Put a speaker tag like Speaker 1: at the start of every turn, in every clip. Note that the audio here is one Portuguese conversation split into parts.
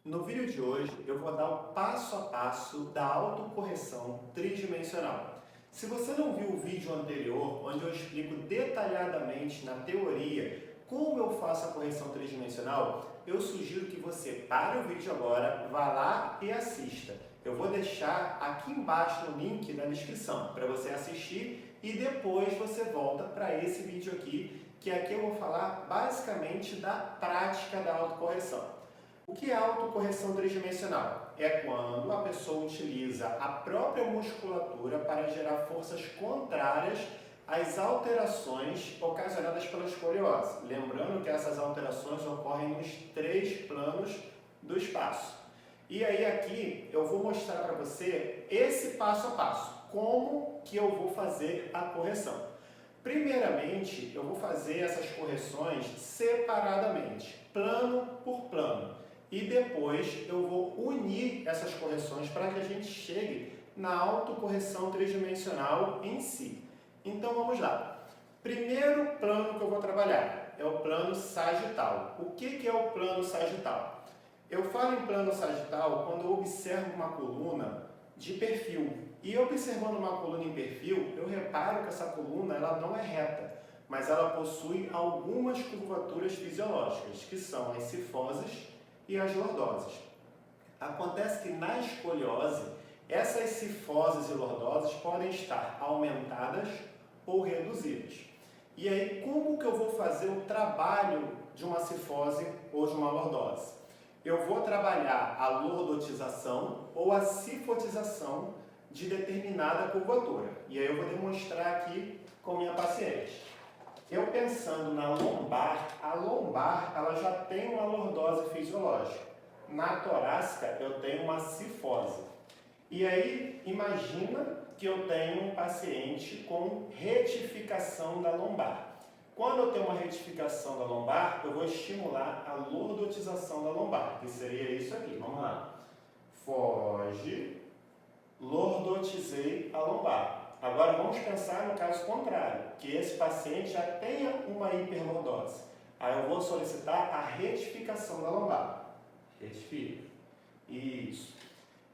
Speaker 1: No vídeo de hoje eu vou dar o passo a passo da autocorreção tridimensional. Se você não viu o vídeo anterior, onde eu explico detalhadamente na teoria como eu faço a correção tridimensional, eu sugiro que você pare o vídeo agora, vá lá e assista. Eu vou deixar aqui embaixo no link na descrição para você assistir e depois você volta para esse vídeo aqui, que aqui eu vou falar basicamente da prática da autocorreção. O que é autocorreção tridimensional? É quando a pessoa utiliza a própria musculatura para gerar forças contrárias às alterações ocasionadas pela escoliose. Lembrando que essas alterações ocorrem nos 3 planos do espaço. E aí aqui eu vou mostrar para você esse passo a passo, como que eu vou fazer a correção. Primeiramente, eu vou fazer essas correções separadamente, plano por plano. E depois eu vou unir essas correções para que a gente chegue na autocorreção tridimensional em si. Então vamos lá. Primeiro plano que eu vou trabalhar é o plano sagital. O que é o plano sagital? Eu falo em plano sagital quando eu observo uma coluna de perfil. E observando uma coluna em perfil, eu reparo que essa coluna ela não é reta, mas ela possui algumas curvaturas fisiológicas, que são as cifoses e as lordoses. Acontece que na escoliose, essas cifoses e lordoses podem estar aumentadas ou reduzidas. E aí, como que eu vou fazer o trabalho de uma cifose ou de uma lordose? Eu vou trabalhar a lordotização ou a cifotização de determinada curvatura. E aí eu vou demonstrar aqui com minha paciente. Eu pensando na lombar, a lombar ela já tem uma lordose fisiológica. Na torácica eu tenho uma cifose. E aí imagina que eu tenho um paciente com retificação da lombar. Quando eu tenho uma retificação da lombar, eu vou estimular a lordotização da lombar, que seria isso aqui. Vamos lá. Foge, lordotizei a lombar. Agora vamos pensar no caso contrário, que esse paciente já tenha uma hiperlordose. Aí eu vou solicitar a retificação da lombar. Retifica. Isso.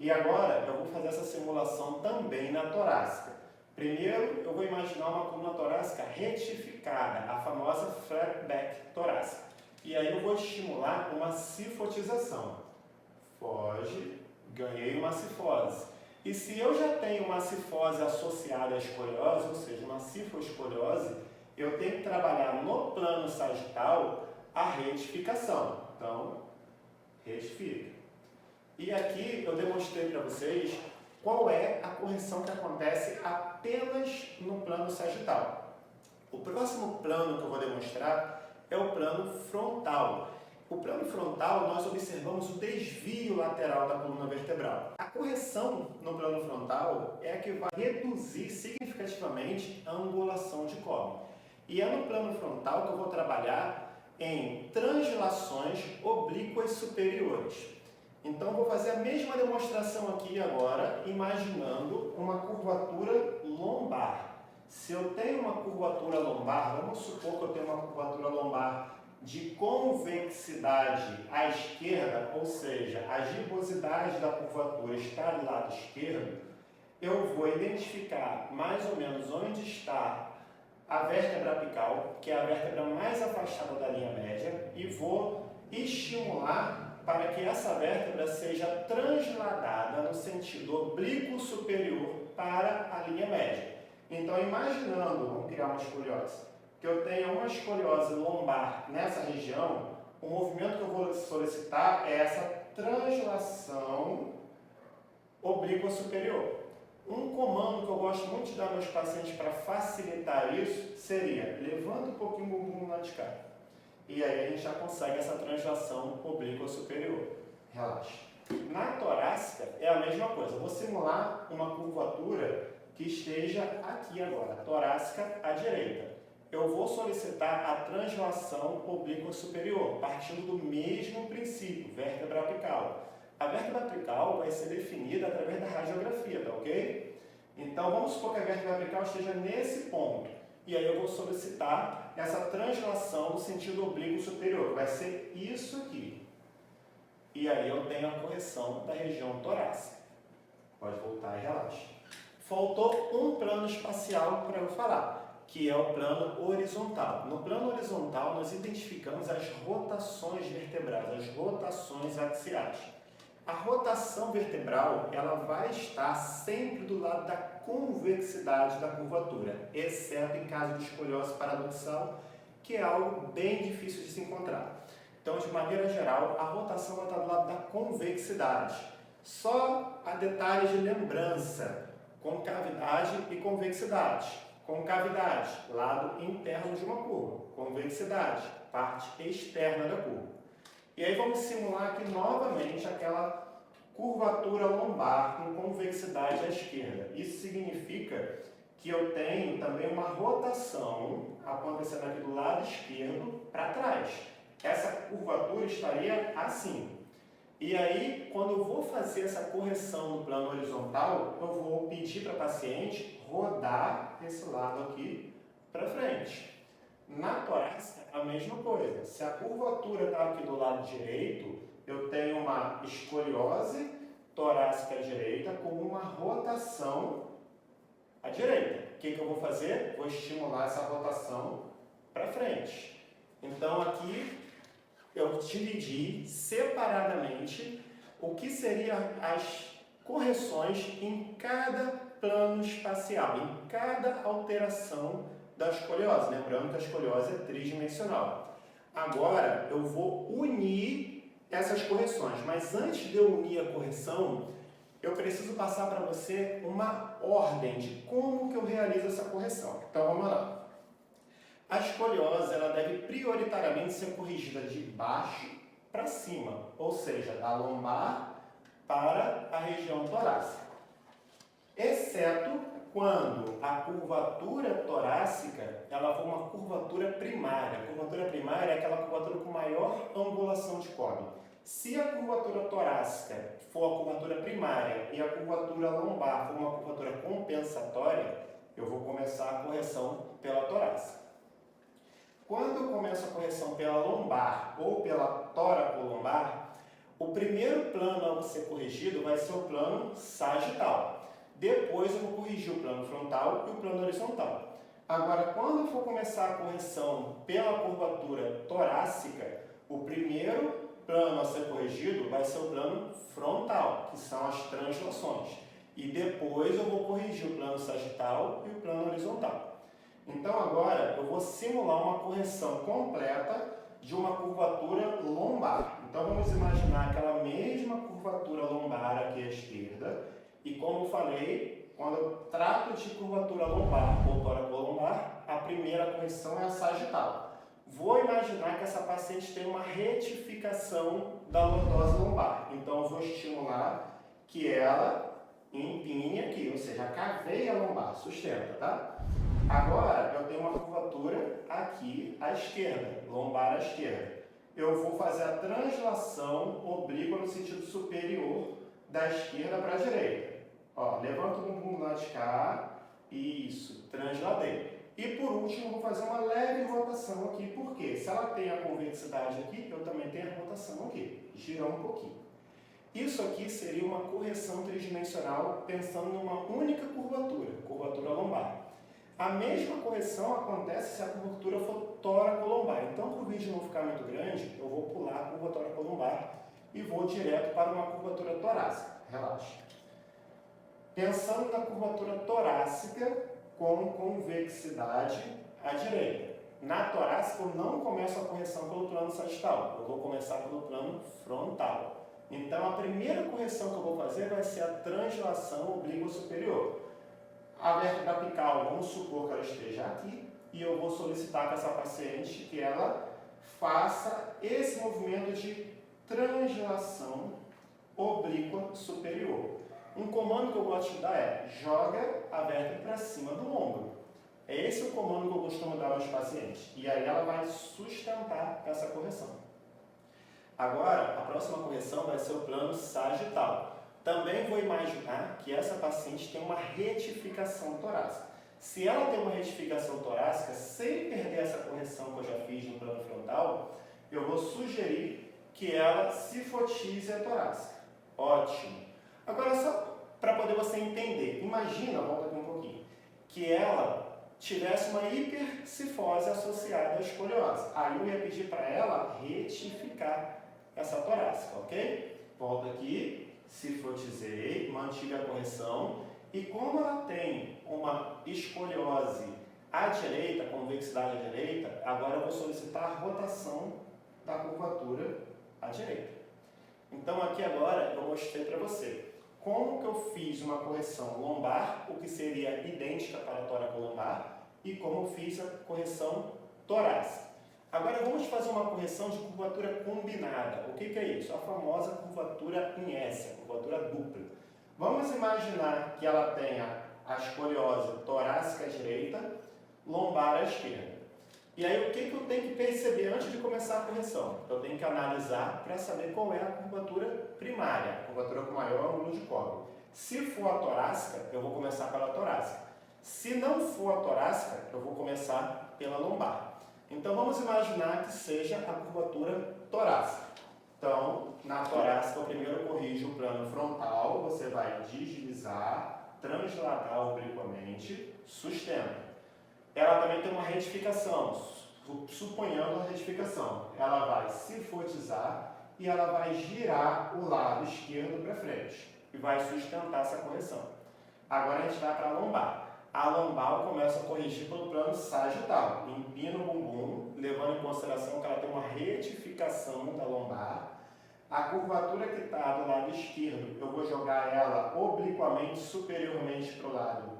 Speaker 1: E agora eu vou fazer essa simulação também na torácica. Primeiro eu vou imaginar uma coluna torácica retificada, a famosa flat back torácica. E aí eu vou estimular uma cifotização. Foge, ganhei uma cifose. E se eu já tenho uma cifose associada à escoliose, ou seja, uma cifoescoliose, eu tenho que trabalhar no plano sagital a retificação. Então, retifica. E aqui eu demonstrei para vocês qual é a correção que acontece apenas no plano sagital. O próximo plano que eu vou demonstrar é o plano frontal. O plano frontal, nós observamos o desvio lateral da coluna vertebral. A correção no plano frontal é a que vai reduzir significativamente a angulação de colo. E é no plano frontal que eu vou trabalhar em translações oblíquas superiores. Então, eu vou fazer a mesma demonstração aqui agora, imaginando uma curvatura lombar. Se eu tenho uma curvatura lombar, vamos supor que eu tenho uma curvatura lombar de convexidade à esquerda, ou seja, a gibosidade da curvatura está do lado esquerdo, eu vou identificar mais ou menos onde está a vértebra apical, que é a vértebra mais afastada da linha média, e vou estimular para que essa vértebra seja transladada no sentido oblíquo superior para a linha média. Então, imaginando, vamos criar uma escoliose, que eu tenha uma escoliose lombar nessa região, o movimento que eu vou solicitar é essa translação oblíqua superior. Um comando que eu gosto muito de dar aos meus pacientes para facilitar isso seria: levanta um pouquinho o bumbum lá de cá. E aí a gente já consegue essa translação oblíqua superior. Relaxa. Na torácica é a mesma coisa. Eu vou simular uma curvatura que esteja aqui agora, torácica à direita. Eu vou solicitar a translação oblíqua superior, partindo do mesmo princípio, vértebra apical. A vértebra apical vai ser definida através da radiografia, tá ok? Então vamos supor que a vértebra apical esteja nesse ponto. E aí eu vou solicitar essa translação no sentido oblíquo superior, que vai ser isso aqui. E aí eu tenho a correção da região torácica. Pode voltar e relaxa. Faltou um plano espacial para eu falar, que é o plano horizontal. No plano horizontal, nós identificamos as rotações vertebrais, as rotações axiais. A rotação vertebral, ela vai estar sempre do lado da convexidade da curvatura, exceto em caso de escoliose paradoxal, que é algo bem difícil de se encontrar. Então, de maneira geral, a rotação vai estar do lado da convexidade. Só há detalhes de lembrança, concavidade e convexidade. Concavidade, lado interno de uma curva. Convexidade, parte externa da curva. E aí vamos simular aqui novamente aquela curvatura lombar com convexidade à esquerda. Isso significa que eu tenho também uma rotação acontecendo aqui do lado esquerdo para trás. Essa curvatura estaria assim. E aí, quando eu vou fazer essa correção no plano horizontal, eu vou pedir para a paciente rodar esse lado aqui para frente. Na torácica, a mesma coisa. Se a curvatura está aqui do lado direito, eu tenho uma escoliose torácica direita com uma rotação à direita. O que eu vou fazer? Vou estimular essa rotação para frente. Então, aqui eu dividi separadamente o que seriam as correções em cada plano espacial, em cada alteração da escoliose. Lembrando que a escoliose é tridimensional. Agora eu vou unir essas correções, mas antes de eu unir a correção, eu preciso passar para você uma ordem de como que eu realizo essa correção. Então vamos lá. A escoliose ela deve prioritariamente ser corrigida de baixo para cima, ou seja, da lombar para a região torácica, exceto quando a curvatura torácica ela for uma curvatura primária. A curvatura primária é aquela curvatura com maior angulação de córdon. Se a curvatura torácica for a curvatura primária e a curvatura lombar for uma curvatura compensatória, eu vou começar a correção pela torácica. Quando eu começo a correção pela lombar ou pela toracolombar, o primeiro plano a ser corrigido vai ser o plano sagital. Depois eu vou corrigir o plano frontal e o plano horizontal. Agora, quando eu for começar a correção pela curvatura torácica, o primeiro plano a ser corrigido vai ser o plano frontal, que são as translações. E depois eu vou corrigir o plano sagital e o plano horizontal. Então agora eu vou simular uma correção completa de uma curvatura lombar. Então vamos imaginar aquela mesma curvatura lombar aqui à esquerda. E como eu falei, quando eu trato de curvatura lombar ou toracolombar, a primeira correção é a sagital. Vou imaginar que essa paciente tem uma retificação da lordose lombar. Então eu vou estimular que ela empine aqui, ou seja, a caveia lombar, sustenta, tá? Agora, eu tenho uma curvatura aqui à esquerda, lombar à esquerda. Eu vou fazer a translação oblíqua no sentido superior da esquerda para a direita. Ó, levanta o bumbum do lado de cá, isso, transladei. E por último, vou fazer uma leve rotação aqui, porque se ela tem a convexidade aqui, eu também tenho a rotação aqui, girar um pouquinho. Isso aqui seria uma correção tridimensional pensando numa única curvatura, curvatura lombar. A mesma correção acontece se a curvatura for toracolombar. Então, para o vídeo não ficar muito grande, eu vou pular a curva toracolombar e vou direto para uma curvatura torácica. Relaxa. Pensando na curvatura torácica com convexidade à direita. Na torácica, eu não começo a correção pelo plano sagital, eu vou começar pelo plano frontal. Então, a primeira correção que eu vou fazer vai ser a translação oblíqua superior. A vértebra apical, vamos supor que ela esteja aqui, e eu vou solicitar que essa paciente que ela faça esse movimento de translação oblíqua superior. Um comando que eu gosto de dar é: joga a vértebra para cima do ombro. É esse o comando que eu costumo dar aos pacientes. E aí ela vai sustentar essa correção. Agora, a próxima correção vai ser o plano sagital. Também vou imaginar que essa paciente tem uma retificação torácica. Se ela tem uma retificação torácica, sem perder essa correção que eu já fiz no plano frontal, eu vou sugerir que ela cifotize a torácica. Ótimo. Agora, só para poder você entender, imagina, volta aqui um pouquinho, que ela tivesse uma hipercifose associada à escoliose. Aí eu ia pedir para ela retificar essa torácica, ok? Volta aqui, cifotizei, mantive a correção, e como ela tem uma escoliose à direita, convexidade à direita, agora eu vou solicitar a rotação da curvatura à direita. Então aqui agora eu mostrei para você como que eu fiz uma correção lombar, o que seria idêntica para a tóraco-lombar, e como eu fiz a correção torácica. Agora vamos fazer uma correção de curvatura combinada. O que é isso? A famosa curvatura em S, a curvatura dupla. Vamos imaginar que ela tenha a escoliose torácica à direita, lombar à esquerda. E aí o que eu tenho que perceber antes de começar a correção? Eu tenho que analisar para saber qual é a curvatura primária, a curvatura com maior ângulo de cobre. Se for a torácica, eu vou começar pela torácica. Se não for a torácica, eu vou começar pela lombar. Então vamos imaginar que seja a curvatura torácica. Então, na torácica, eu primeiro corrijo o plano frontal, você vai deslizar, transladar obliquamente, sustenta. Ela também tem uma retificação, suponhando a retificação. Ela vai cifotizar e ela vai girar o lado esquerdo para frente e vai sustentar essa correção. Agora a gente vai para a lombar. A lombar eu começo a corrigir pelo plano sagital. Empino o bumbum, levando em consideração que ela tem uma retificação da lombar. A curvatura que está do lado esquerdo, eu vou jogar ela obliquamente, superiormente para o lado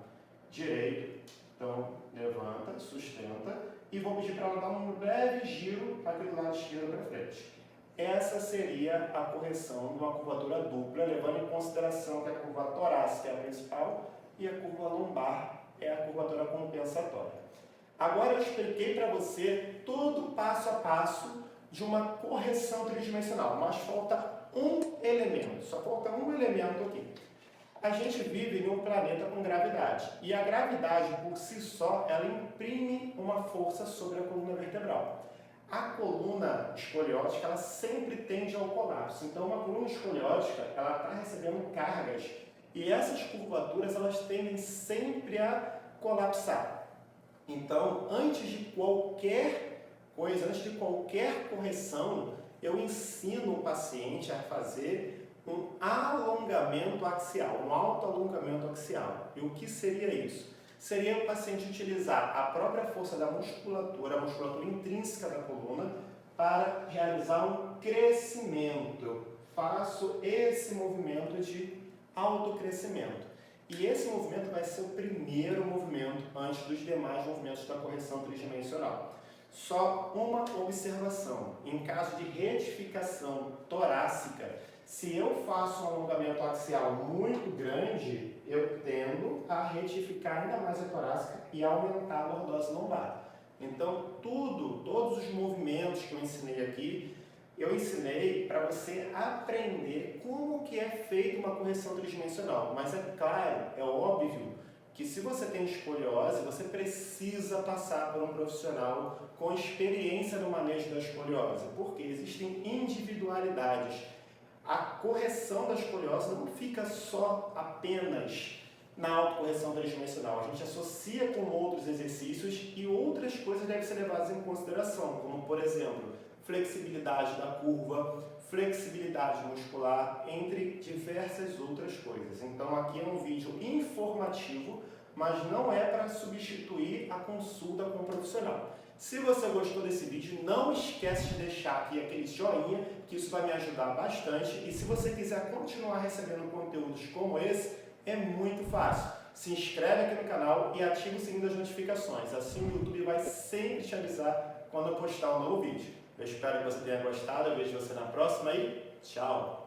Speaker 1: direito. Então, levanta, sustenta e vou pedir para ela dar um breve giro para aquele lado esquerdo para frente. Essa seria a correção de uma curvatura dupla, levando em consideração que a curva torácica é a principal e a curva lombar é a curvatura compensatória. Agora eu expliquei para você todo o passo a passo de uma correção tridimensional, mas falta um elemento, só falta um elemento aqui. A gente vive em um planeta com gravidade, e a gravidade por si só, ela imprime uma força sobre a coluna vertebral. A coluna escoliótica, ela sempre tende ao colapso, então uma coluna escoliótica, ela está recebendo cargas, e essas curvaturas, elas tendem sempre a colapsar. Então, antes de qualquer coisa, antes de qualquer correção, eu ensino o paciente a fazer um alongamento axial, um autoalongamento axial. E o que seria isso? Seria o paciente utilizar a própria força da musculatura, a musculatura intrínseca da coluna, para realizar um crescimento. Eu faço esse movimento de autocrescimento. E esse movimento vai ser o primeiro movimento antes dos demais movimentos da correção tridimensional. Só uma observação: em caso de retificação torácica, se eu faço um alongamento axial muito grande, eu tendo a retificar ainda mais a torácica e aumentar a lordose lombar. Então, todos os movimentos que eu ensinei aqui, eu ensinei para você aprender como que é feita uma correção tridimensional. Mas é claro, é óbvio, que se você tem escoliose, você precisa passar por um profissional com experiência no manejo da escoliose, porque existem individualidades. A correção da escoliose não fica só apenas na autocorreção tridimensional. A gente associa com outros exercícios e outras coisas devem ser levadas em consideração, como, por exemplo, flexibilidade da curva, flexibilidade muscular, entre diversas outras coisas. Então aqui é um vídeo informativo, mas não é para substituir a consulta com o profissional. Se você gostou desse vídeo, não esquece de deixar aqui aquele joinha, que isso vai me ajudar bastante. E se você quiser continuar recebendo conteúdos como esse, é muito fácil. Se inscreve aqui no canal e ativa o sininho das notificações. Assim o YouTube vai sempre te avisar quando eu postar um novo vídeo. Eu espero que você tenha gostado, eu vejo você na próxima e tchau!